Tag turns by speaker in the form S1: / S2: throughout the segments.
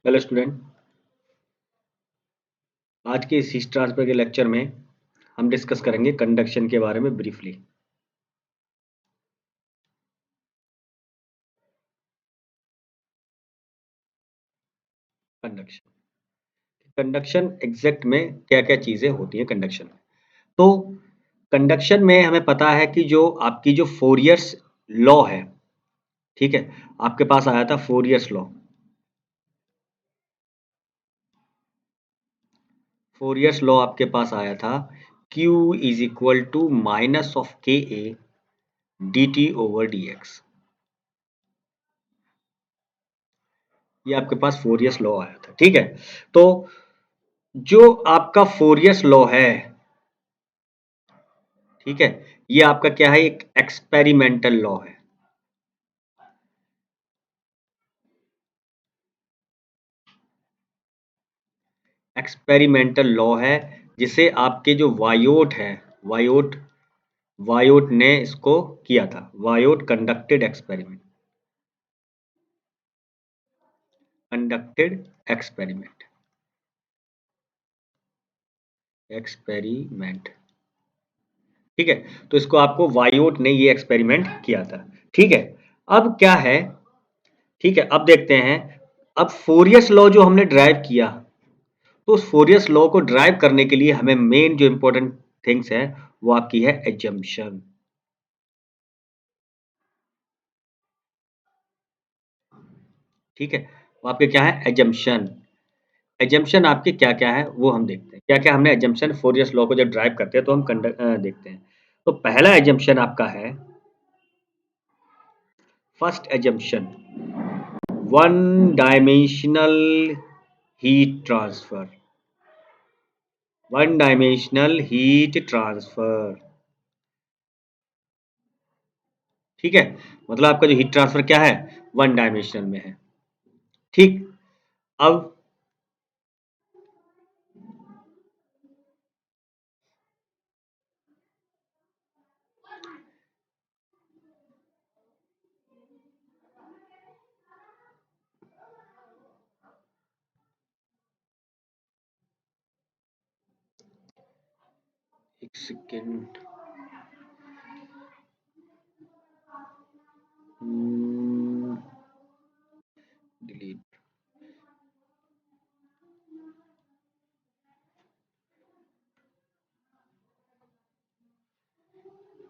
S1: Hello student. आज के इस हीट ट्रांसफर के लेक्चर में हम डिस्कस करेंगे कंडक्शन के बारे में ब्रीफली। कंडक्शन कंडक्शन एग्जैक्ट में क्या क्या चीज़ें होती हैं कंडक्शन में। तो कंडक्शन में हमें पता है कि जो आपकी जो फोरियर्स लॉ है, ठीक है, आपके पास आया था फोरियर्स लॉ। फोरियर्स लॉ आपके पास आया था Q is equal to minus of K A D T over D X. ये आपके पास फोरियर्स लॉ आया था, ठीक है। तो जो आपका फोरियर्स लॉ है, ठीक है, ये आपका क्या है, एक एक्सपेरिमेंटल लॉ है। एक्सपेरिमेंटल लॉ है जिसे आपके जो वायोट है, वायोट वायोट ने इसको किया था। वायोट कंडक्टेड एक्सपेरिमेंट एक्सपेरिमेंट, ठीक है। तो इसको आपको वायोट ने ये एक्सपेरिमेंट किया था, ठीक है। अब क्या है, ठीक है, अब देखते हैं। अब फोरियर्स लॉ जो हमने ड्राइव किया, तो उस फोरियर्स लॉ को ड्राइव करने के लिए हमें मेन जो इंपॉर्टेंट थिंग्स है वो आपकी है एजम्पशन, ठीक है। वो आपके क्या है, एजम्पशन। एजम्पशन आपके क्या क्या है वो हम देखते हैं। क्या क्या हमने एजम्पशन फोरियर्स लॉ को जब ड्राइव करते हैं तो हम देखते हैं। तो पहला एजम्पशन आपका है, first assumption, one dimensional heat transfer. One dimensional heat transfer, ठीक है। मतलब आपका जो हीट ट्रांसफर क्या है, वन डायमेंशनल में है, ठीक। अब एक सेकेंड, डिलीट।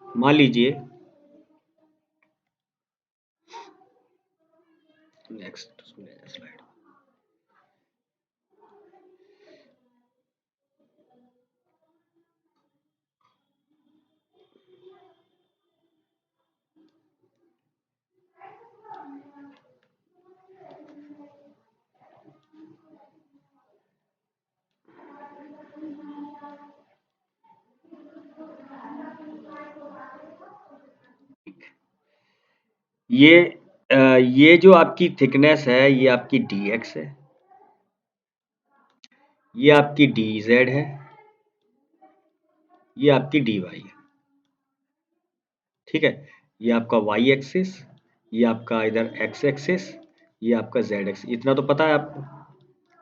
S1: मान लीजिए, नेक्स्ट स्लाइड। ये ये जो आपकी थिकनेस है ये आपकी dx है, ये आपकी dz है, ये आपकी dy है, ठीक है। ये आपका y एक्सिस, ये आपका इधर x एक्सिस, ये आपका z एक्सिस, इतना तो पता है आपको,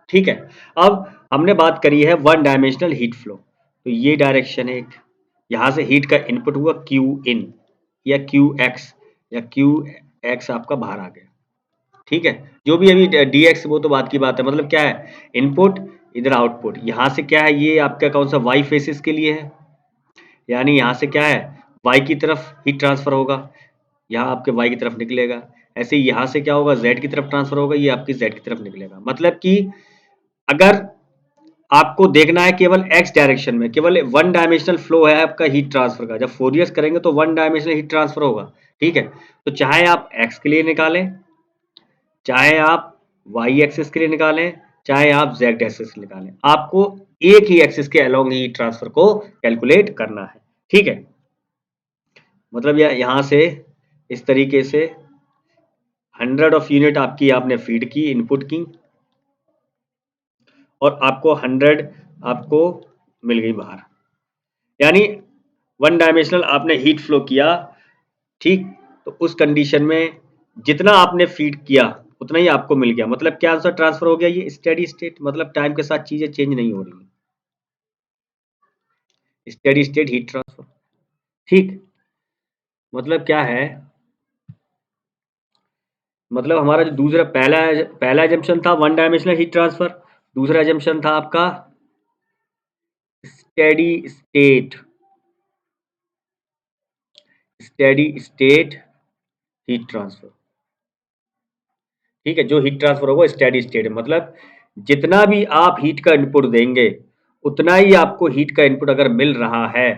S1: ठीक है। अब हमने बात करी है वन डायमेंशनल हीट फ्लो, तो ये डायरेक्शन है एक, यहां से हीट का इनपुट हुआ क्यू इन या क्यू एक्स, या क्यू एक्स आपका बाहर आ गया, ठीक है। जो भी अभी डी एक्स वो तो बात की बात है, मतलब क्या है, इनपुट इधर आउटपुट। यहाँ से क्या है, ये आपका कौन सा वाई फेसिस के लिए है, यानी यहाँ से क्या है, वाई की तरफ हीट ट्रांसफर होगा, यहाँ आपके वाई की तरफ निकलेगा। ऐसे ही यहाँ से क्या होगा, जेड की तरफ ट्रांसफर होगा, ये आपकी जेड की तरफ निकलेगा। मतलब कि अगर आपको देखना है केवल एक्स डायरेक्शन में, केवल वन डायमेंशनल फ्लो है आपका हीट ट्रांसफर का, जब फोरियर्स करेंगे तो वन डायमेंशनल हीट ट्रांसफर होगा, ठीक है। तो चाहे आप एक्स के लिए निकालें, चाहे आप वाई एक्सिस के लिए निकालें, चाहे आप जेड एक्सिस निकालें, आपको एक ही एक्सिस के अलोंग ही ट्रांसफर को कैलकुलेट करना है, ठीक है। मतलब यहां से इस तरीके से 100 ऑफ यूनिट आपकी आपने फीड की, इनपुट की, और आपको 100 आपको मिल गई बाहर, यानी वन डायमेंशनल आपने हीट फ्लो किया, ठीक। तो उस कंडीशन में जितना आपने फीड किया उतना ही आपको मिल गया। मतलब क्या आंसर ट्रांसफर हो गया? ये स्टेडी स्टेट, मतलब टाइम के साथ चीजें चेंज नहीं हो रही, स्टेडी स्टेट हीट ट्रांसफर। ठीक, मतलब क्या है, मतलब हमारा जो दूसरा पहला एजम्पशन था वन डायमेंशनल हीट ट्रांसफर, दूसरा एजम्पशन था आपका steady state, steady state heat transfer. ठीक है, जो हीट ट्रांसफर होगा स्टेडी स्टेट, मतलब जितना भी आप हीट का इनपुट देंगे उतना ही आपको हीट का इनपुट अगर मिल रहा है,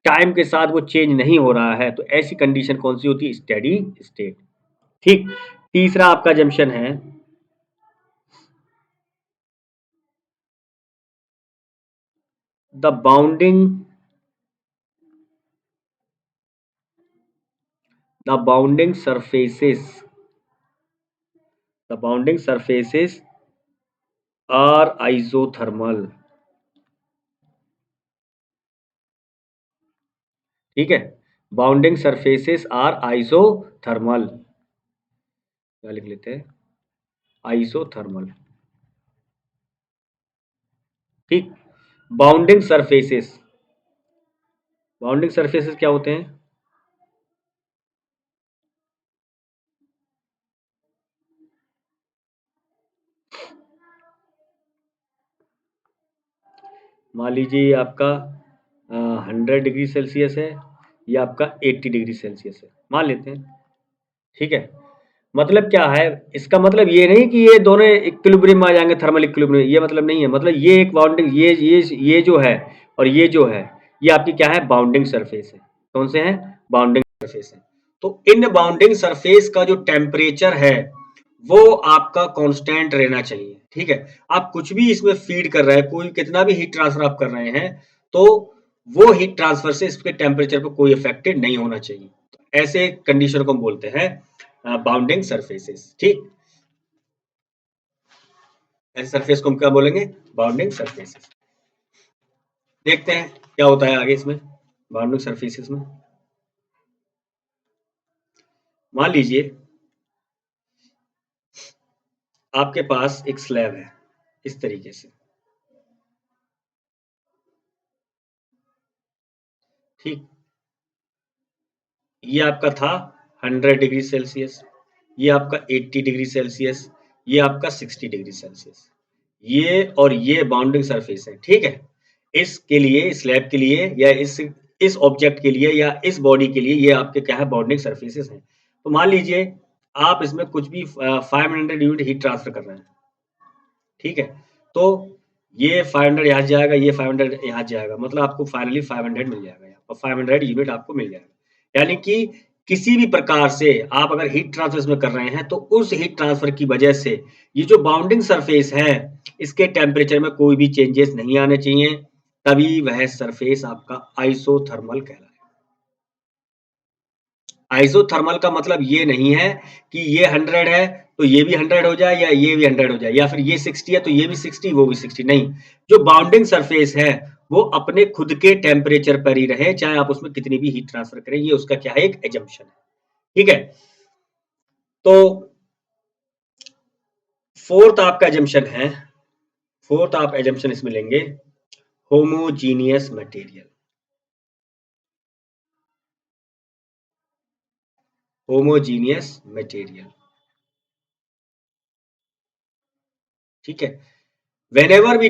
S1: टाइम के साथ वो चेंज नहीं हो रहा है, तो ऐसी कंडीशन कौन सी होती है? Steady state. ठीक, तीसरा आपका जंक्शन है the bounding surfaces, the bounding surfaces are isothermal. ठीक है, बाउंडिंग सरफेसेस आर आइसोथर्मल, क्या लिख लेते हैं? आइसोथर्मल। ठीक, बाउंडिंग सरफेसेस, बाउंडिंग सरफेसेस क्या होते हैं? मान लीजिए आपका 100 डिग्री सेल्सियस है, या आपका 80 डिग्री सेल्सियस है, मान लेते हैं। ठीक है, मतलब क्या है, इसका मतलब ये नहीं कि ये दोनों इक्विलिब्रियम में आ जाएंगे, थर्मल इक्विलिब्रियम, ये मतलब नहीं है। मतलब ये एक बाउंडिंग, ये जो है और ये जो है, ये आपकी क्या है? बाउंडिंग सरफेस है। कौन से हैं? बाउंडिंग सरफेस है। तो इन बाउंडिंग सरफेस का जो टेम्परेचर है वो आपका कांस्टेंट रहना चाहिए। ठीक है, आप कुछ भी इसमें फीड कर रहे हैं, कोई कितना भी हीट ट्रांसफर आप कर रहे हैं, तो वो हीट ट्रांसफर से इसके टेम्परेचर पर कोई इफेक्टेड नहीं होना चाहिए। ऐसे कंडीशन को हम बोलते हैं बाउंडिंग सरफेसेस। ठीक, ऐसे सरफेस को हम क्या बोलेंगे? Bounding surfaces. देखते हैं क्या होता है आगे इसमें बाउंडिंग सरफेसेस में। मान लीजिए आपके पास एक स्लैब है इस तरीके से। ठीक, ये आपका था 100 डिग्री सेल्सियस, ये आपका 80 डिग्री सेल्सियस, ये आपका 60 डिग्री सेल्सियस, ये और ये बाउंडिंग सरफेस है। ठीक है, इसके लिए, स्लैब के लिए, या इस ऑब्जेक्ट के लिए, या इस बॉडी के लिए, ये आपके क्या है? बाउंडिंग सरफेसेस हैं। तो मान लीजिए आप इसमें कुछ भी 500 यूनिट हीट ट्रांसफर कर रहे हैं। ठीक है, तो ये 500 यहाँ जाएगा, ये 500 यहाँ जाएगा, मतलब आपको फाइनली 500 मिल जाएगा, और 500 यूनिट आपको मिल जाएगा। यानी कि किसी भी प्रकार से आप अगर हीट ट्रांसफर में कर रहे हैं, तो उस हीट ट्रांसफर की वजह से ये जो बाउंडिंग सरफेस है, इसके टेम्परेचर में कोई भी चेंजेस नहीं आने चाहिए, तभी वह सरफेस आपका आइसोथर्मल कहलाएगा। आइसोथर्मल का मतलब ये नहीं है कि ये 100 है तो ये भी 100 हो जाए, या ये भी 100 हो जाए, या फिर ये 60 है तो ये भी 60, वो भी 60, नहीं। जो बाउंडिंग सरफेस है वो अपने खुद के टेम्परेचर पर ही रहे, चाहे आप उसमें कितनी भी हीट ट्रांसफर करें। ये उसका क्या है? एक एजम्पशन है। ठीक है, तो फोर्थ आपका एजम्पशन है, फोर्थ आप एजम्पशन इसमें लेंगे होमोजीनियस मटेरियल। Homogeneous material. ठीक है, whenever we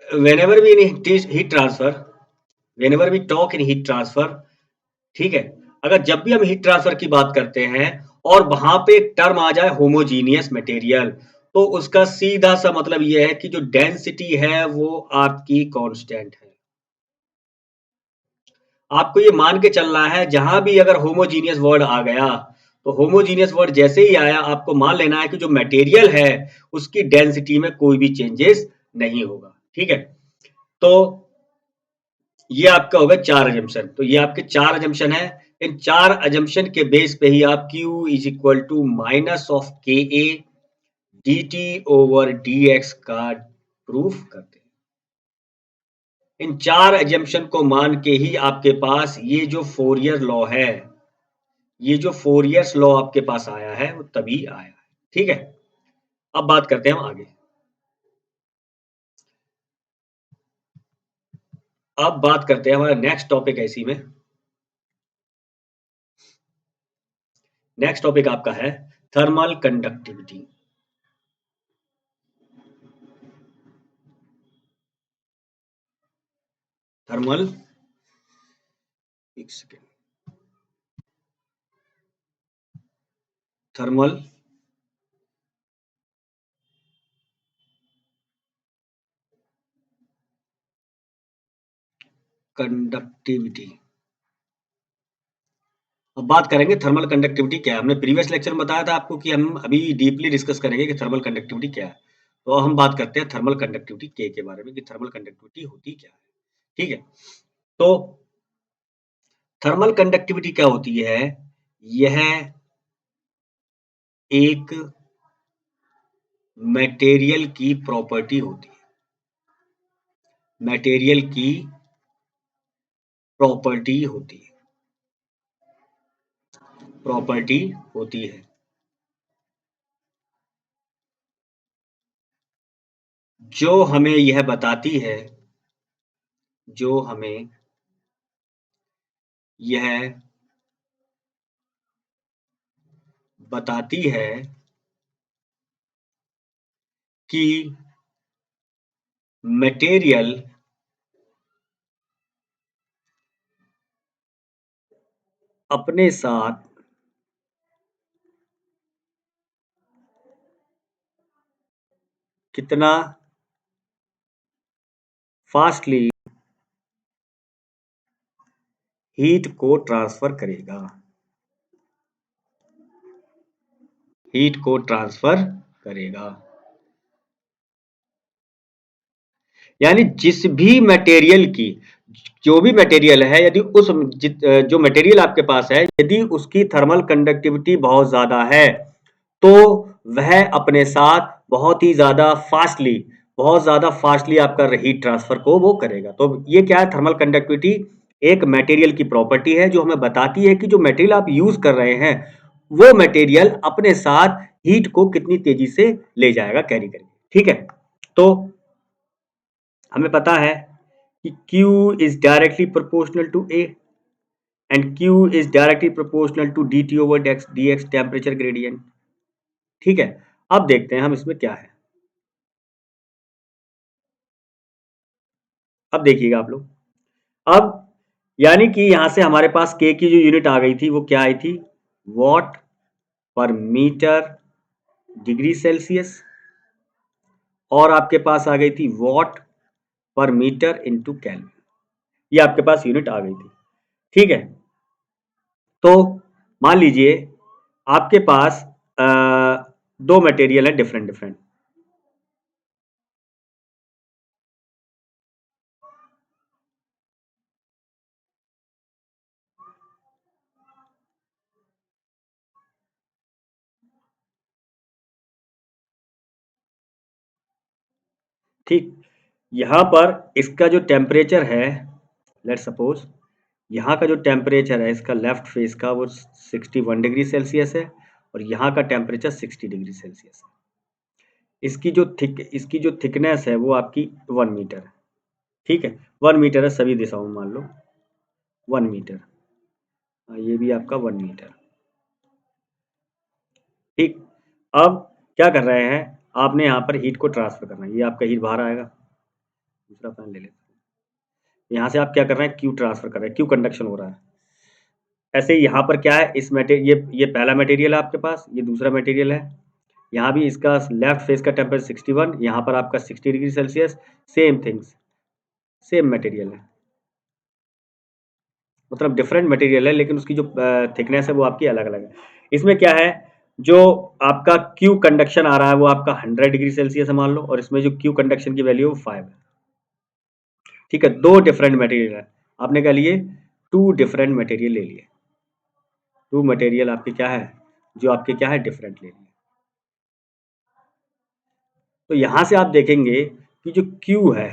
S1: whenever we in heat transfer whenever we talk in heat transfer, ठीक है, अगर जब भी हम हीट ट्रांसफर की बात करते हैं और वहां पे एक टर्म आ जाए होमोजीनियस मटेरियल, तो उसका सीधा सा मतलब यह है कि जो डेंसिटी है वो आपकी कांस्टेंट है। आपको ये मान के चलना है, जहां भी अगर होमोजीनियस वर्ड आ गया, तो होमोजीनियस वर्ड जैसे ही आया आपको मान लेना है कि जो मटेरियल है उसकी डेंसिटी में कोई भी चेंजेस नहीं होगा। ठीक है, तो ये आपका होगा 4 अजम्पशन। तो ये आपके 4 अजम्पशन है। इन 4 अजम्पशन के बेस पे ही आप Q is equal to minus of K A D T over D X का प्रूफ करते हैं। इन 4 अजम्पशन को मान के ही आपके पास ये जो फोरियर लॉ है, ये जो फोरियर्स लॉ आपके पास आया है, वो तभी आया है। ठीक है, अब बात करते हैं हम आगे। अब बात करते हैं, हमारा नेक्स्ट टॉपिक है इसी में। नेक्स्ट टॉपिक आपका है थर्मल कंडक्टिविटी। थर्मल, एक सेकेंड, थर्मल कंडक्टिविटी। अब बात करेंगे थर्मल कंडक्टिविटी क्या है। हमने प्रीवियस लेक्चर में बताया था आपको कि हम अभी डीपली डिस्कस करेंगे कि थर्मल कंडक्टिविटी क्या है। तो हम बात करते हैं थर्मल कंडक्टिविटी के बारे में कि थर्मल कंडक्टिविटी होती क्या है। ठीक है, तो थर्मल कंडक्टिविटी क्या होती है? यह एक मटेरियल की प्रॉपर्टी होती है। मटेरियल की प्रॉपर्टी होती है, प्रॉपर्टी होती है जो हमें यह बताती है, जो हमें यह बताती है कि मटेरियल अपने साथ कितना फास्टली हीट को ट्रांसफर करेगा, हीट को ट्रांसफर करेगा। यानी जिस भी मटेरियल की, जो भी मटेरियल है, यदि जो मटेरियल आपके पास है, यदि उसकी थर्मल कंडक्टिविटी बहुत ज्यादा है तो वह अपने साथ बहुत ज्यादा फास्टली आपका हीट ट्रांसफर को वो करेगा। तो ये क्या है? थर्मल कंडक्टिविटी एक मटेरियल की प्रॉपर्टी है जो हमें बताती है कि जो मटेरियल आप यूज कर रहे हैं वो मटेरियल अपने साथ हीट को कितनी तेजी से ले जाएगा, कैरी करेगा। ठीक है, तो हमें पता है कि Q is directly proportional to A and Q is directly proportional to dt over dx temperature gradient। ठीक है, अब देखते हैं हम इसमें क्या है। अब देखिएगा आप लोग, अब यानी कि यहां से हमारे पास K की जो यूनिट आ गई थी वो क्या आई थी? वॉट पर मीटर डिग्री सेल्सियस, और आपके पास आ गई थी वॉट पर मीटर इंटू केल्विन। ये आपके पास यूनिट आ गई थी। ठीक है, तो मान लीजिए आपके पास दो मटेरियल है डिफरेंट डिफरेंट। ठीक, यहां पर इसका जो टेम्परेचर है, लेट सपोज यहाँ का जो टेम्परेचर है इसका लेफ्ट फेस का वो 61 डिग्री सेल्सियस है और यहाँ का टेम्परेचर 60 डिग्री सेल्सियस है। इसकी जो थिकनेस है वो आपकी 1 मीटर है। ठीक है, 1 मीटर है सभी दिशाओं में, मान लो 1 मीटर। ये भी आपका 1 मीटर। ठीक, अब क्या कर रहे हैं, आपने यहाँ पर हीट को ट्रांसफर करना है। ये आपका हीट बाहर आएगा, दूसरा फैन ले लेते हैं। यहाँ से आप क्या कर रहे हैं? क्यू ट्रांसफर कर रहे हैं, क्यू कंडक्शन हो रहा है। ऐसे ही यहाँ पर क्या है, इस मटेरियल, ये पहला मटेरियल है आपके पास, ये दूसरा मटेरियल है। यहाँ भी इसका लेफ्ट फेस का टेम्परेचर 61, यहाँ पर आपका 60 degree Celsius. Same things, same material है, मतलब डिफरेंट मटेरियल है लेकिन उसकी जो थिकनेस है वो आपकी अलग अलग है। इसमें क्या है, जो आपका क्यू कंडक्शन आ रहा है वो आपका 100 डिग्री सेल्सियस है मान लो, और इसमें जो क्यू कंडक्शन की वैल्यू 5 है। ठीक है, दो डिफरेंट मटेरियल है, आपने क्या लिए? टू डिफरेंट मटेरियल ले लिए। टू मटेरियल आपके क्या है, जो आपके क्या है, डिफरेंट ले लिए। तो यहां से आप देखेंगे कि जो Q है,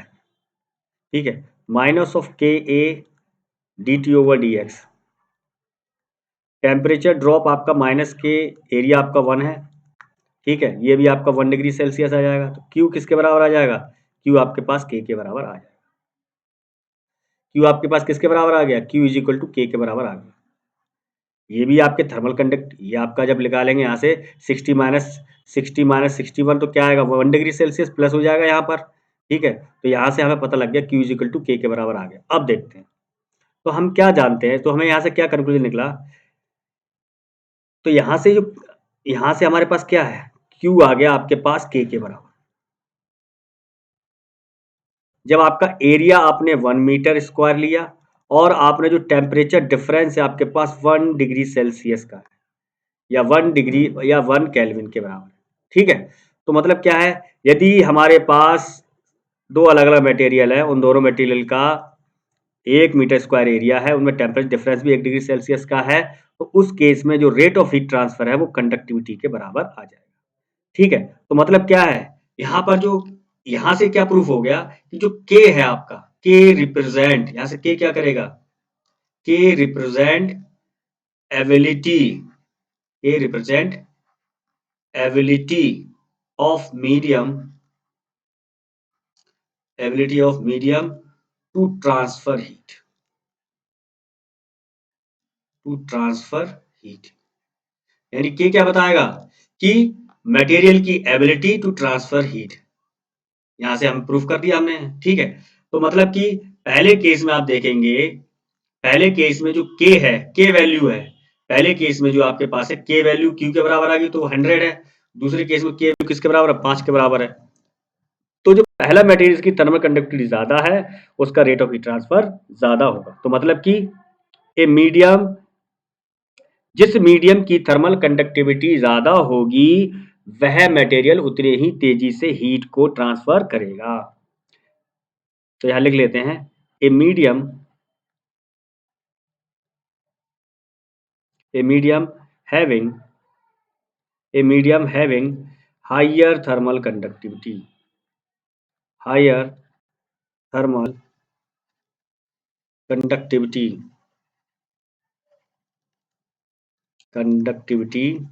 S1: ठीक है, minus of K A D T over D x, temperature drop आपका माइनस के, एरिया आपका 1 है। ठीक है, ये भी आपका 1 डिग्री सेल्सियस आ जाएगा। तो क्यू किसके बराबर आ जाएगा? क्यू आपके पास के बराबर आ जाएगा। क्यू आपके पास किसके बराबर आ गया? क्यू इज इक्वल टू के बराबर आ गया। ये भी आपके थर्मल कंडक्ट, ये आपका जब निकालेंगे यहाँ से 60 - 61 तो क्या आएगा? 1 डिग्री सेल्सियस प्लस हो जाएगा यहाँ पर। ठीक है, तो यहाँ से हमें पता लग गया क्यू इज इक्वल टू के बराबर आ गया। अब देखते हैं, तो हम क्या जानते हैं, तो हमें यहाँ से क्या कंक्लूजन निकला? तो यहाँ से हमारे पास क्या है? क्यू आ गया आपके पास के बराबर। जब आपका एरिया आपने 1 मीटर स्क्वायर लिया और आपने जो टेम्परेचर डिफरेंस है आपके पास 1 डिग्री सेल्सियस का है, या 1 डिग्री या 1 केल्विन के बराबर है। ठीक है, तो मतलब क्या है, यदि हमारे पास दो अलग अलग मटेरियल है, उन दोनों मटेरियल का 1 मीटर स्क्वायर एरिया है, उनमें टेम्परेचर डिफरेंस भी 1 डिग्री सेल्सियस का है, तो उस केस में जो रेट ऑफ हीट ट्रांसफर है वो कंडक्टिविटी के बराबर आ जाएगा। ठीक है, तो मतलब क्या है, यहाँ पर जो यहाँ से क्या प्रूफ हो गया कि जो के है आपका, के रिप्रेजेंट, यहाँ से के क्या करेगा? K represent ability, K represent ability of medium, ability of medium to transfer heat, to transfer heat. यानी के क्या बताएगा? कि मटेरियल की एबिलिटी टू ट्रांसफर हीट। यहां से हम प्रूफ कर दिया हमने। ठीक है, तो मतलब कि पहले केस में आप देखेंगे, पहले केस में जो के है, के वैल्यू है, पहले केस में जो आपके पास है के वैल्यू क्यू के बराबर आ गई तो 100 है। दूसरे केस में के वैल्यू किसके बराबर है? 5 के बराबर है। तो जो पहला मटेरियल की थर्मल कंडक्टिविटी ज्यादा है, उसका रेट ऑफ हीट ट्रांसफर ज्यादा होगा। तो मतलब कि ए मीडियम, जिस मीडियम की थर्मल कंडक्टिविटी ज्यादा होगी वह मटेरियल उतनी ही तेजी से हीट को ट्रांसफर करेगा। तो यहां लिख लेते हैं, a medium, a medium having a medium having higher thermal conductivity, higher thermal conductivity, conductivity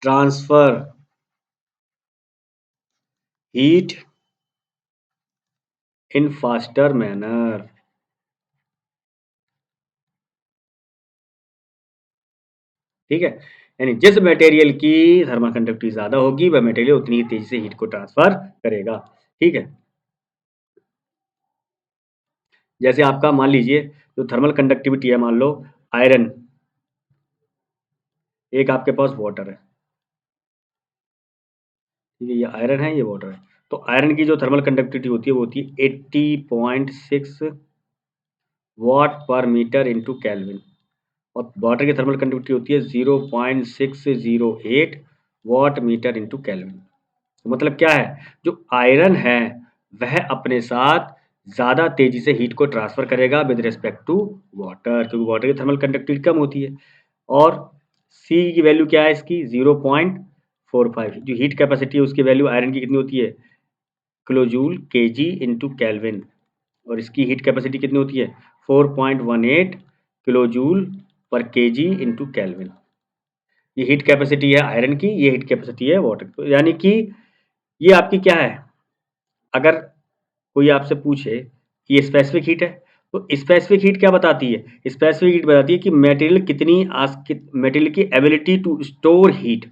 S1: transfer heat in faster manner। ठीक है, यानी जिस मटेरियल की थर्मल कंडक्टिविटी ज्यादा होगी वह मटेरियल उतनी ही तेजी से हीट को ट्रांसफर करेगा। ठीक है, जैसे आपका मान लीजिए जो थर्मल कंडक्टिविटी है, मान लो आयरन, एक आपके पास वाटर है। ठीक है, ये आयरन है, ये वाटर है। तो आयरन की जो थर्मल कंडक्टिविटी होती है वो होती है 80.6 वाट पर मीटर इंटू कैलविन, और वाटर की थर्मल कंडक्टिविटी होती है 0.608 वाट मीटर इंटू कैलविन। तो मतलब क्या है, जो आयरन है वह अपने साथ ज्यादा तेजी से हीट को ट्रांसफर करेगा विद रिस्पेक्ट टू वाटर, क्योंकि वाटर की थर्मल कंडक्टिविटी कम होती है। और सी की वैल्यू क्या है इसकी? 0.45। जो हीट कैपेसिटी है उसकी वैल्यू आयरन की कितनी होती है? किलोजूल केजी इंटू कैलविन, और इसकी हीट कैपेसिटी कितनी होती है? 4.18 किलोजूल पर केजी इंटू कैलविन। ये हीट कैपेसिटी है आयरन की, ये हीट कैपेसिटी है वाटर की। यानी कि ये आपकी क्या है, अगर कोई आपसे पूछे कि ये स्पेसिफिक हीट है, तो स्पेसिफिक हीट क्या बताती है? स्पेसिफिक हीट बताती है कि मटेरियल की एबिलिटी टू स्टोर हीट,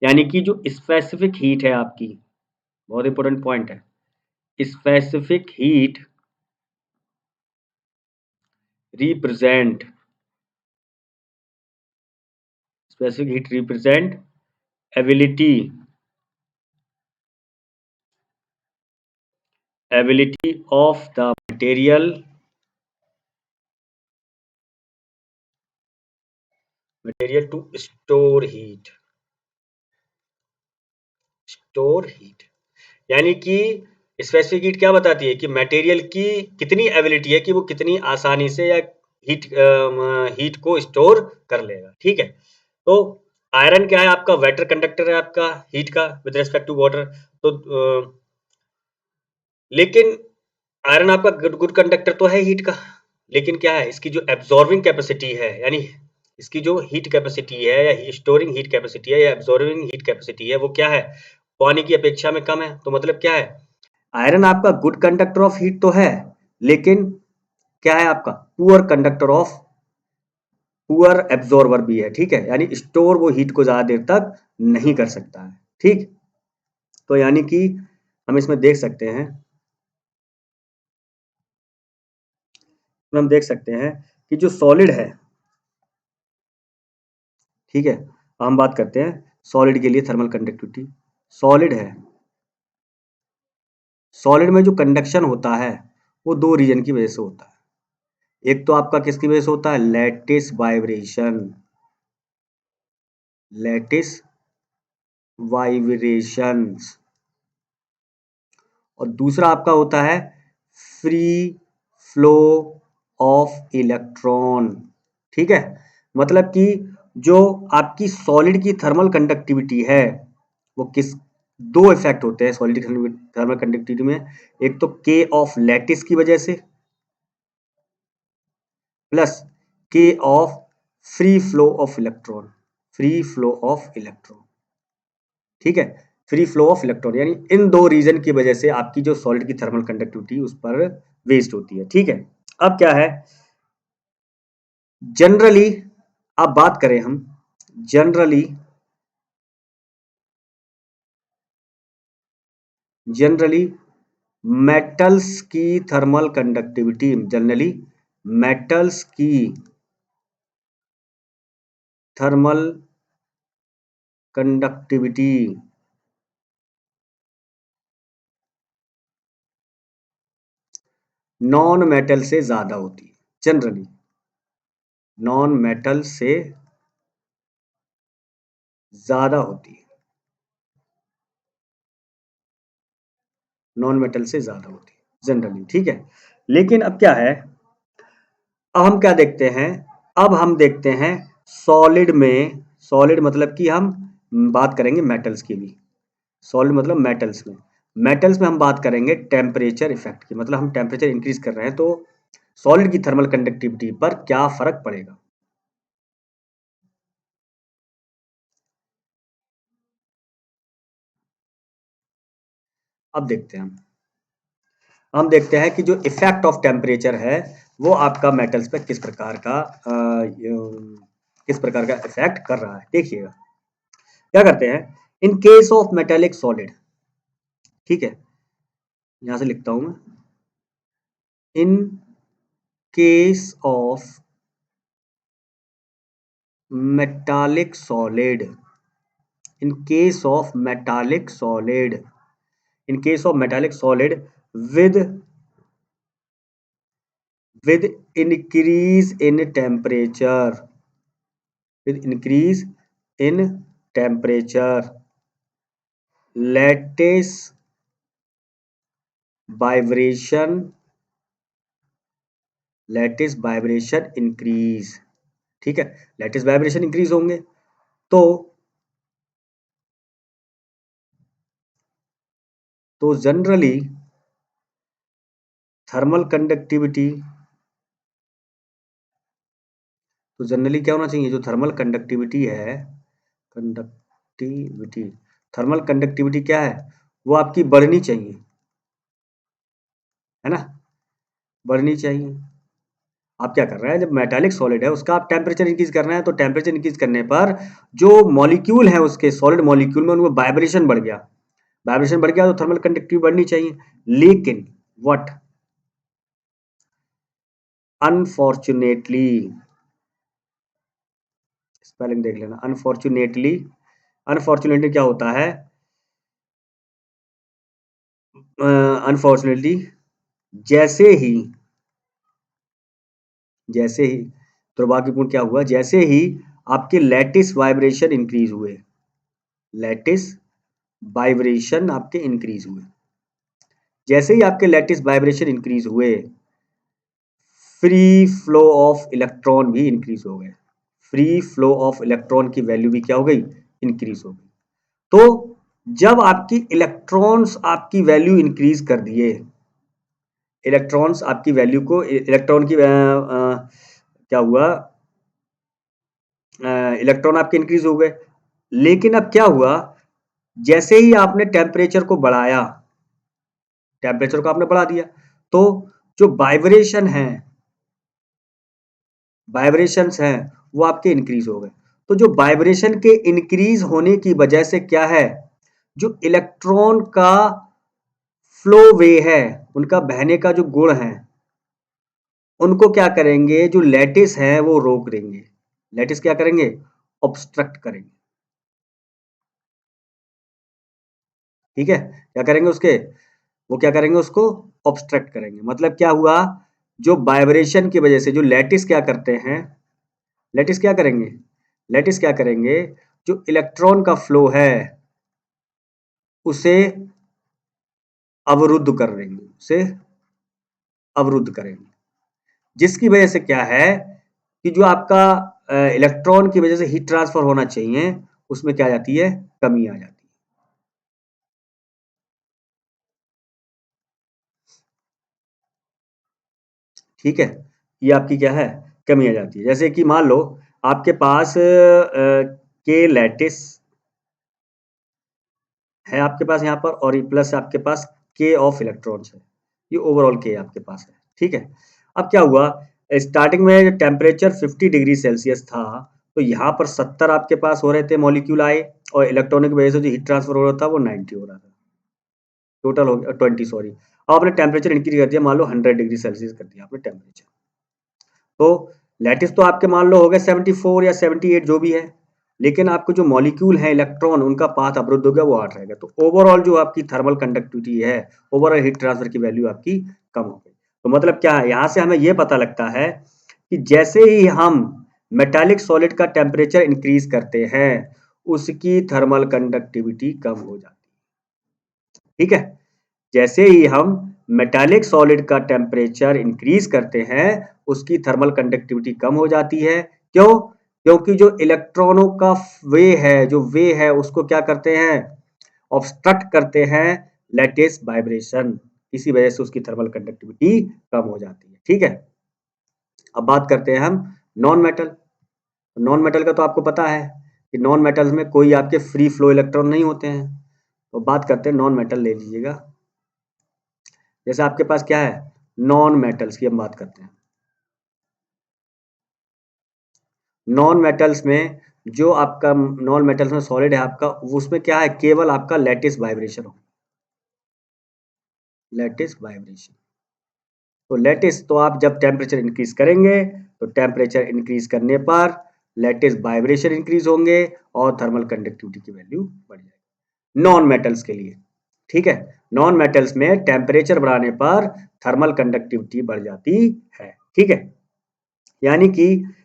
S1: यानी कि जो स्पेसिफिक हीट है आपकी, बहुत इंपॉर्टेंट पॉइंट है, specific heat represent specific heat represent ability of the material to store heat। यानी कि स्पेसिफिक हीट क्या बताती है कि मटेरियल की कितनी एबिलिटी है कि वो कितनी आसानी से या हीट को स्टोर कर लेगा। ठीक है, तो आयरन क्या है आपका? वेटर कंडक्टर है आपका हीट का विद रिस्पेक्ट टू वाटर। तो लेकिन आयरन आपका गुड कंडक्टर तो है हीट का, लेकिन क्या है इसकी जो एब्जॉर्बिंग कैपेसिटी है, यानी इसकी जो हीट कैपेसिटी है या स्टोरिंग हीट कैपेसिटी है या एब्जॉर्बिंग हीट कैपेसिटी है वो क्या है, पानी की अपेक्षा में कम है। तो मतलब क्या है, आयरन आपका गुड कंडक्टर ऑफ हीट तो है, लेकिन क्या है आपका poor conductor of, poor absorber भी है। ठीक है, यानी स्टोर वो हीट को ज्यादा देर तक नहीं कर सकता है। ठीक, तो यानी कि हम इसमें देख सकते हैं, हम देख सकते हैं कि जो सॉलिड है, ठीक है, हम बात करते हैं सॉलिड के लिए थर्मल कंडक्टिविटी। सॉलिड है, सॉलिड में जो कंडक्शन होता है वो दो रीजन की वजह से होता है। एक तो आपका किसकी वजह से होता है, लैटिस वाइब्रेशन, लैटिस वाइब्रेशंस, और दूसरा आपका होता है फ्री फ्लो ऑफ इलेक्ट्रॉन। ठीक है, मतलब कि जो आपकी सॉलिड की थर्मल कंडक्टिविटी है वो किस, दो इफेक्ट होते हैं सॉलिड थर्मल कंडक्टिविटी में। एक तो के ऑफ लैटिस की वजह से, प्लस के of free flow of electron, free flow of electron. ठीक है, फ्री फ्लो ऑफ इलेक्ट्रॉन, यानी इन दो रीजन की वजह से आपकी जो सॉलिड की थर्मल कंडक्टिविटी उस पर वेस्ट होती है। ठीक है, अब क्या है, जनरली अब बात करें हम, जनरली जनरली मेटल्स की थर्मल कंडक्टिविटी, जनरली मेटल्स की थर्मल कंडक्टिविटी नॉन मेटल से ज्यादा होती है। जनरली नॉन मेटल से ज्यादा होती है, नॉन मेटल से ज्यादा होती है जनरली। ठीक है, लेकिन अब क्या है, अब हम क्या देखते हैं, अब हम देखते हैं सॉलिड में, सॉलिड मतलब कि हम बात करेंगे मेटल्स की भी, सॉलिड मतलब मेटल्स में, मेटल्स में हम बात करेंगे टेम्परेचर इफेक्ट की, मतलब हम टेम्परेचर इंक्रीज कर रहे हैं तो सॉलिड की थर्मल कंडक्टिविटी पर क्या फर्क पड़ेगा। अब देखते हैं हम देखते हैं कि जो इफेक्ट ऑफ टेम्परेचर है वो आपका मेटल्स पे किस प्रकार का किस प्रकार का इफेक्ट कर रहा है। देखिएगा क्या करते हैं, in case of metallic solid, ठीक है, यहां से लिखता हूं मैं, in case of metallic solid, in case of metallic solid, in case of metallic solid with with increase in temperature, with increase in temperature, lattice vibration, lattice vibration increase। ठीक है, lattice vibration increase होंगे तो generally thermal conductivity, तो generally क्या होना चाहिए, जो thermal conductivity है, कंडक्टिविटी, थर्मल कंडक्टिविटी क्या है, वो आपकी बढ़नी चाहिए, है ना, बढ़नी चाहिए। आप क्या कर रहे हैं, जब मेटालिक सॉलिड है उसका आप टेम्परेचर इंक्रीज कर रहे हैं, तो टेम्परेचर इंक्रीज करने पर जो मॉलिक्यूल है उसके सॉलिड मॉलिक्यूल में उनमें वाइब्रेशन बढ़ गया, वाइब्रेशन बढ़ गया तो थर्मल कंडक्टिविटी बढ़नी चाहिए। लेकिन व्हाट, अनफॉर्चुनेटली, स्पेलिंग देख लेना, अनफॉर्चुनेटली, अनफॉर्चुनेटली क्या होता है, अनफॉर्चुनेटली जैसे ही, जैसे ही दुर्भाग्यपूर्ण क्या हुआ, जैसे ही आपके लैटिस वाइब्रेशन इंक्रीज हुए, लैटिस वाइब्रेशन आपके इंक्रीज हुए, जैसे ही आपके लैटिस वाइब्रेशन इंक्रीज हुए फ्री फ्लो ऑफ इलेक्ट्रॉन भी इंक्रीज हो गए, फ्री फ्लो ऑफ इलेक्ट्रॉन की वैल्यू भी क्या हो गई, इंक्रीज हो गई। तो जब आपकी इलेक्ट्रॉन्स आपकी वैल्यू इंक्रीज कर दिए, इलेक्ट्रॉन्स आपकी वैल्यू को, इलेक्ट्रॉन की क्या हुआ, इलेक्ट्रॉन आपके इंक्रीज हो गए। लेकिन अब क्या हुआ, जैसे ही आपने टेम्परेचर को बढ़ाया, टेम्परेचर को आपने बढ़ा दिया, तो जो वाइब्रेशंस हैं वो आपके इंक्रीज हो गए। तो जो वाइब्रेशन के इंक्रीज होने की वजह से क्या है, जो इलेक्ट्रॉन का फ्लो वे है, उनका बहने का जो गुण है, उनको क्या करेंगे, जो लैटिस है वो रोक देंगे। लैटिस क्या करेंगे, ऑब्स्ट्रक्ट करेंगे। ठीक है, क्या करेंगे उसके, वो क्या करेंगे, उसको ऑब्स्ट्रक्ट करेंगे। मतलब क्या हुआ, जो वाइब्रेशन की वजह से जो लैटिस क्या करते हैं, लैटिस क्या करेंगे, लैटिस क्या करेंगे, जो इलेक्ट्रॉन का फ्लो है उसे अवरुद्ध कर देंगे, उसे अवरुद्ध करेंगे। जिसकी वजह से क्या है कि जो आपका इलेक्ट्रॉन की वजह से हीट ट्रांसफर होना चाहिए, उसमें क्या आ जाती है, कमी आ जाती है। ठीक है, ये आपकी क्या है, कमी आ जाती है। जैसे कि मान लो आपके पास के लैटिस है आपके पास यहाँ पर, और प्लस आपके पास के ऑफ इलेक्ट्रॉन्स है, ये ओवरऑल के आपके पास है। ठीक है, अब क्या हुआ, स्टार्टिंग में टेम्परेचर 50 डिग्री सेल्सियस था, तो यहाँ पर 70 आपके पास हो रहे थे मॉलिक्यूल आए, और इलेक्ट्रॉनिक वजह से जो हीट ट्रांसफर हो रहा था वो 90 हो रहा था, टोटल हो गया 20 सॉरी। अब आपने टेम्परेचर इंक्रीज कर दिया, मान लो 100 डिग्री सेल्सियस कर दिया आपने टेम्परेचर, तो लैटिस तो आपके मान लो हो गए 74 या 78 जो भी है, लेकिन आपके जो मॉलिक्यूल है इलेक्ट्रॉन, उनका पाथ अवरुद्ध हो गया, वो 8 रहेगा। तो ओवरऑल जो आपकी थर्मल कंडक्टिविटी है, ओवरऑल हीट ट्रांसफर की वैल्यू आपकी कम हो गई। तो मतलब क्या है, यहाँ से हमें ये पता लगता है कि जैसे ही हम मेटालिक सॉलिड का टेम्परेचर इंक्रीज करते हैं, उसकी थर्मल कंडक्टिविटी कम हो जाती है। ठीक है, जैसे ही हम मेटालिक सॉलिड का टेम्परेचर इंक्रीज करते हैं, उसकी थर्मल कंडक्टिविटी कम हो जाती है। क्यों, क्योंकि जो इलेक्ट्रॉनों का वे है उसको क्या करते हैं, ऑब्स्ट्रक्ट करते हैं लैटिस वाइब्रेशन, इसी वजह से उसकी थर्मल कंडक्टिविटी कम हो जाती है। ठीक है, अब बात करते हैं हम नॉन मेटल। नॉन मेटल का तो आपको पता है कि नॉन मेटल्स में कोई आपके फ्री फ्लो इलेक्ट्रॉन नहीं होते हैं। तो बात करते हैं नॉन मेटल, ले लीजिएगा। जैसे आपके पास क्या है, नॉन मेटल्स की हम बात करते हैं। नॉन मेटल्स में जो आपका नॉन मेटल्स में सॉलिड है आपका, उसमें क्या है, केवल आपका लैटिस वाइब्रेशन हो, लैटिस वाइब्रेशन। तो लैटिस, तो आप जब टेम्परेचर इंक्रीज करेंगे, तो टेम्परेचर इंक्रीज करने पर लैटिस वाइब्रेशन इंक्रीज होंगे और थर्मल कंडक्टिविटी की वैल्यू बढ़ जाएगी नॉन मेटल्स के लिए। ठीक है, नॉन मेटल्स में टेम्परेचर बढ़ाने पर थर्मल कंडक्टिविटी बढ़ जाती है। ठीक है, यानी कि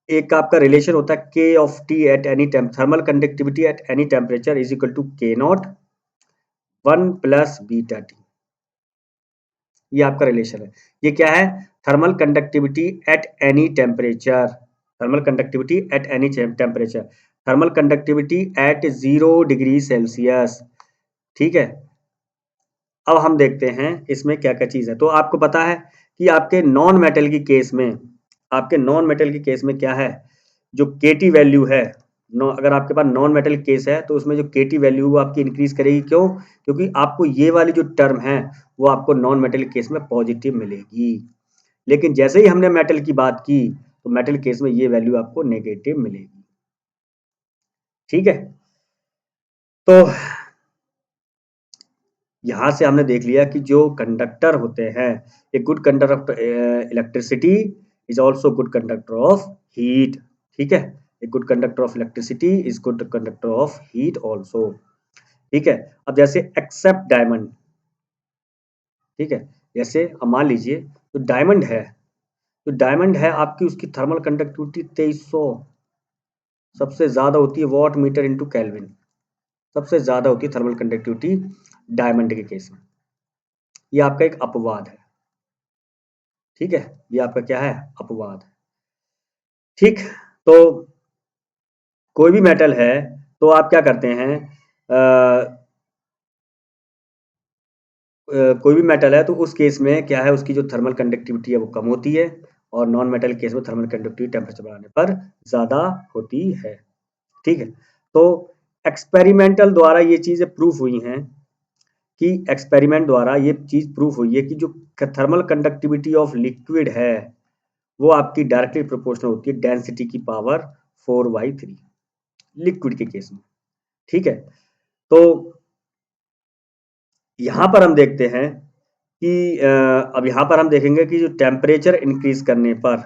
S1: एक आपका रिलेशन होता है K of T at any thermal conductivity at any temperature is equal to K naught 1 plus beta T. ये आपका रिलेशन है। ये क्या है, thermal conductivity at any temperature, thermal conductivity at any temperature, thermal conductivity at 0 degree Celsius. ठीक है, अब हम देखते हैं इसमें क्या क्या चीज है। तो आपको पता है कि आपके नॉन मेटल की केस में, आपके नॉन मेटल की केस में क्या है, जो केटी वैल्यू है, अगर आपके पास नॉन मेटल केस है तो उसमें जो केटी वैल्यू वो आपकी इंक्रीज करेगी। क्यों, क्योंकि आपको ये वाली जो टर्म है वो आपको नॉन मेटल केस में पॉजिटिव मिलेगी, लेकिन जैसे ही हमने मेटल की बात की तो मेटल केस में ये वैल्यू आपको नेगेटिव मिलेगी। ठीक है, तो यहां से हमने देख लिया कि जो कंडक्टर होते हैं, a good conductor of electricity is also good conductor of heat. ठीक है, a good conductor of electricity is good conductor of heat also. ठीक है, अब जैसे एक्सेप्ट डायमंड, ठीक है, जैसे अब मान लीजिए तो डायमंड है, तो डायमंड है आपकी, उसकी थर्मल कंडक्टिविटी 2300 सबसे ज्यादा होती है, वॉट मीटर इंटू केल्विन सबसे ज्यादा होती है थर्मल कंडक्टिविटी डायमंड के केस में। ये आपका एक अपवाद है। ठीक है, ये आपका क्या है, अपवाद है। ठीक, तो कोई भी मेटल है तो आप क्या करते हैं, कोई भी मेटल है तो उस केस में क्या है, उसकी जो थर्मल कंडक्टिविटी है वो कम होती है, और नॉन मेटल केस में थर्मल कंडक्टिविटी टेम्परेचर बढ़ाने पर ज़्यादा होती है। ठीक है, तो एक्सपेरिमेंटल द्वारा ये चीज़ें प्रूफ हुई हैं कि एक्सपेरिमेंट द्वारा ये चीज़ प्रूफ हुई है कि जो थर्मल कंडक्टिविटी ऑफ लिक्विड है वो आपकी डायरेक्टली प्रोपोर्शनल होती है डेंसिटी की पावर 4/3 लिक्विड के केस में। ठीक है, तो यहाँ पर हम देखते हैं कि अब यहाँ पर हम देखेंगे कि जो टेम्परेचर इंक्रीज करने पर,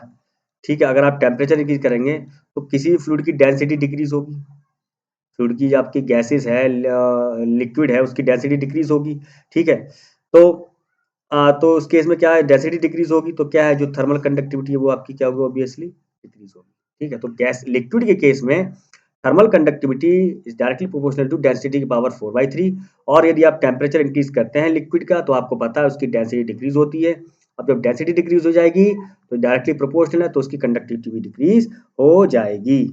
S1: ठीक है, अगर आप टेम्परेचर इंक्रीज करेंगे तो किसी भी फ्लूइड की डेंसिटी डिक्रीज होगी। फ्लूइड की जो आपकी गैसेस है, लिक्विड है, उसकी डेंसिटी डिक्रीज होगी। ठीक है, तो उस केस में क्या है, डेंसिटी डिक्रीज होगी तो क्या है, जो थर्मल कंडक्टिविटी है वो आपकी क्या होगी, ऑब्वियसली डिक्रीज होगी। ठीक है, तो गैस लिक्विड के केस में thermal conductivity is directly proportional to density की पावर 4/3, और यदि आप टेम्परेचर इंक्रीज करते हैं लिक्विड का तो आपको पता है उसकी डेंसिटी डिक्रीज होती है। अब जब डेंसिटी डिक्रीज हो जाएगी तो डायरेक्टली प्रोपोर्शनल है तो उसकी कंडक्टिविटी भी डिक्रीज हो जाएगी।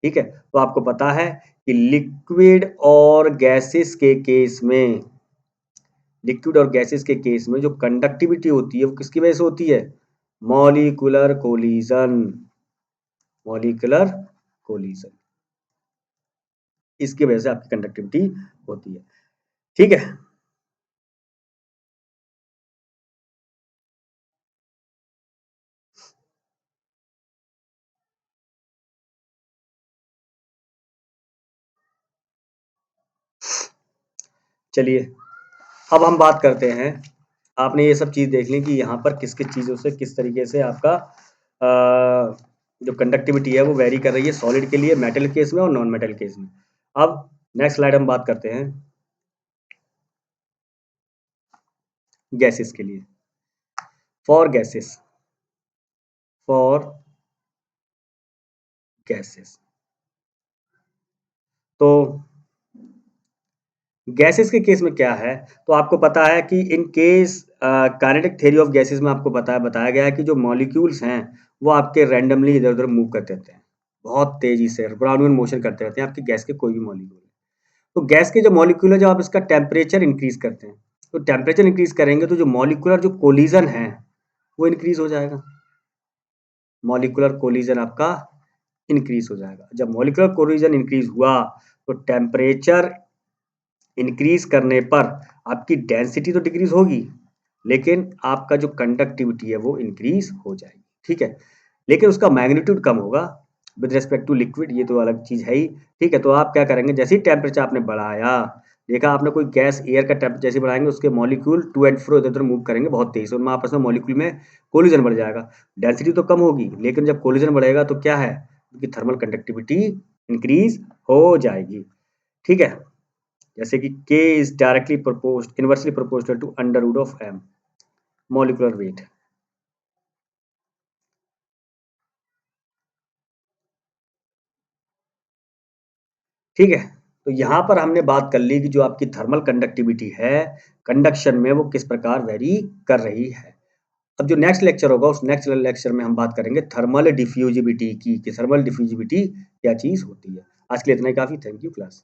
S1: ठीक है, तो आपको पता है कि लिक्विड और गैसेस के केस में, लिक्विड और गैसेस के केस में जो कंडक्टिविटी होती है वो किसकी वजह से होती है, मॉलिक्यूलर कोलिजन। मॉलिक्यूलर कोलिजन, इसकी वजह से आपकी कंडक्टिविटी होती है। ठीक है, चलिए अब हम बात करते हैं, आपने ये सब चीज देख ली कि यहाँ पर किस किस चीजों से किस तरीके से आपका जो कंडक्टिविटी है वो वेरी कर रही है सॉलिड के लिए, मेटल केस में और नॉन मेटल केस में। अब नेक्स्ट स्लाइड हम बात करते हैं गैसेस के लिए। फॉर गैसेस, फॉर गैसेस, तो गैसेस के केस में क्या है, तो आपको पता है कि in case kinetic theory of gases में आपको बताया गया है कि जो मॉलिक्यूल्स हैं वो आपके रैंडमली इधर उधर मूव करते रहते हैं, बहुत तेजी से ब्राउनियन मोशन करते रहते हैं आपके गैस के कोई भी मॉलिक्यूल। तो गैस के जो मॉलिक्यूल है, जब आप इसका टेम्परेचर इंक्रीज करते हैं तो टेम्परेचर इंक्रीज करेंगे तो जो मॉलिक्यूलर जो कोलिजन है वो इंक्रीज हो जाएगा। मॉलिक्यूलर कोलिजन आपका इंक्रीज हो जाएगा। जब मॉलिक्यूलर कोलिजन इंक्रीज हुआ तो टेम्परेचर इंक्रीज करने पर आपकी डेंसिटी तो डिक्रीज होगी लेकिन आपका जो कंडक्टिविटी है वो इंक्रीज हो जाएगी। ठीक है, लेकिन उसका मैग्नीट्यूड कम होगा विद रिस्पेक्ट टू लिक्विड, ये तो अलग चीज है ही। ठीक है, तो आप क्या करेंगे, जैसे ही टेम्परेचर आपने बढ़ाया, देखा आपने कोई गैस एयर का टेम्परेचर जैसे बढ़ाएंगे उसके मॉलिक्यूल टू एंड फ्रो इधर उधर मूव करेंगे बहुत तेज से, उनमें आपस में मॉलिक्यूल में कोलिजन बढ़ जाएगा। डेंसिटी तो कम होगी लेकिन जब कोलिजन बढ़ेगा तो क्या है, उनकी थर्मल कंडक्टिविटी इंक्रीज हो जाएगी। ठीक है, जैसे कि K is directly inversely proportional to under root of m molecular weight. ठीक है, तो यहाँ पर हमने बात कर ली कि जो आपकी थर्मल कंडक्टिविटी है कंडक्शन में वो किस प्रकार वेरी कर रही है। अब जो नेक्स्ट लेक्चर होगा उस नेक्स्ट लेक्चर में हम बात करेंगे थर्मल डिफ्यूजिबिलिटी की, कि थर्मल डिफ्यूजिबिलिटी क्या चीज होती है। आज के लिए इतना ही काफी। Thank you class.